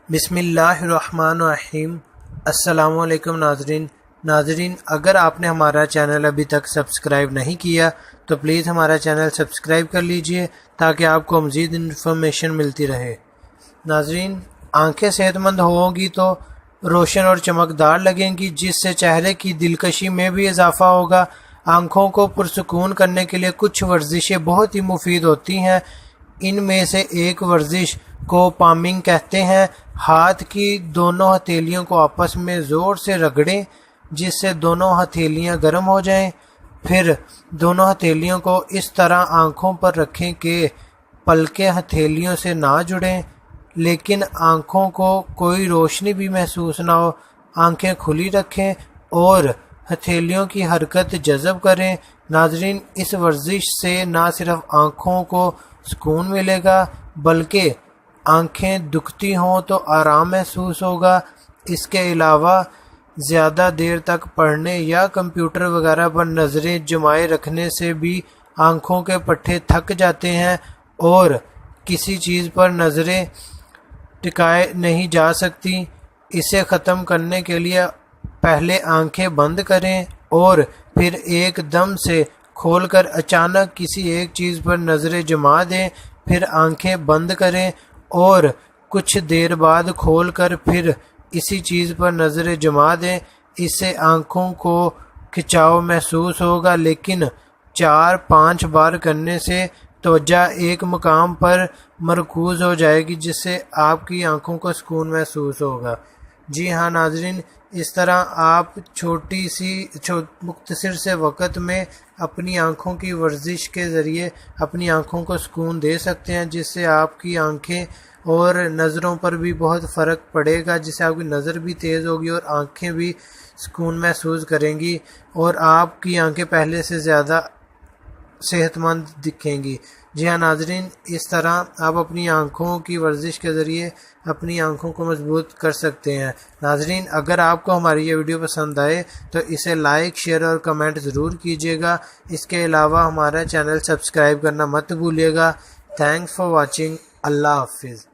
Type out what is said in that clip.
بسم اللہ الرحمن الرحیم۔ السلام علیکم ناظرین، اگر آپ نے ہمارا چینل ابھی تک سبسکرائب نہیں کیا تو پلیز ہمارا چینل سبسکرائب کر لیجئے تاکہ آپ کو مزید انفارمیشن ملتی رہے۔ ناظرین، آنکھیں صحت مند ہوں گی تو روشن اور چمکدار لگیں گی، جس سے چہرے کی دلکشی میں بھی اضافہ ہوگا۔ آنکھوں کو پرسکون کرنے کے لیے کچھ ورزشیں بہت ہی مفید ہوتی ہیں۔ ان میں سے ایک ورزش کو پامنگ کہتے ہیں۔ ہاتھ کی دونوں ہتھیلیوں کو آپس میں زور سے رگڑیں جس سے دونوں ہتھیلیاں گرم ہو جائیں۔ پھر دونوں ہتھیلیوں کو اس طرح آنکھوں پر رکھیں کہ پلکیں ہتھیلیوں سے نہ جڑیں، لیکن آنکھوں کو کوئی روشنی بھی محسوس نہ ہو۔ آنکھیں کھلی رکھیں اور ہتھیلیوں کی حرکت جذب کریں۔ ناظرین، اس ورزش سے نہ صرف آنکھوں کو سکون ملے گا بلکہ آنکھیں دکھتی ہوں تو آرام محسوس ہوگا۔ اس کے علاوہ زیادہ دیر تک پڑھنے یا کمپیوٹر وغیرہ پر نظریں جمائے رکھنے سے بھی آنکھوں کے پٹھے تھک جاتے ہیں اور کسی چیز پر نظریں ٹکائے نہیں جا سکتی۔ اسے ختم کرنے کے لیے پہلے آنکھیں بند کریں اور پھر ایک دم سے کھول کر اچانک کسی ایک چیز پر نظریں جما دیں، پھر آنکھیں بند کریں اور کچھ دیر بعد کھول کر پھر اسی چیز پر نظریں جما دیں۔ اس سے آنکھوں کو کھچاؤ محسوس ہوگا، لیکن 4-5 بار کرنے سے توجہ ایک مقام پر مرکوز ہو جائے گی، جس سے آپ کی آنکھوں کو سکون محسوس ہوگا۔ جی ہاں ناظرین، اس طرح آپ مختصر سے وقت میں اپنی آنکھوں کی ورزش کے ذریعے اپنی آنکھوں کو سکون دے سکتے ہیں، جس سے آپ کی آنکھیں اور نظروں پر بھی بہت فرق پڑے گا، جس سے آپ کی نظر بھی تیز ہوگی اور آنکھیں بھی سکون محسوس کریں گی اور آپ کی آنکھیں پہلے سے زیادہ صحت مند دکھیں گی۔ جی ہاں ناظرین، اس طرح آپ اپنی آنکھوں کی ورزش کے ذریعے اپنی آنکھوں کو مضبوط کر سکتے ہیں۔ ناظرین، اگر آپ کو ہماری یہ ویڈیو پسند آئے تو اسے لائک، شیئر اور کمنٹ ضرور کیجیے گا۔ اس کے علاوہ ہمارا چینل سبسکرائب کرنا مت بھولیے گا۔ Thanks for watching. اللہ حافظ۔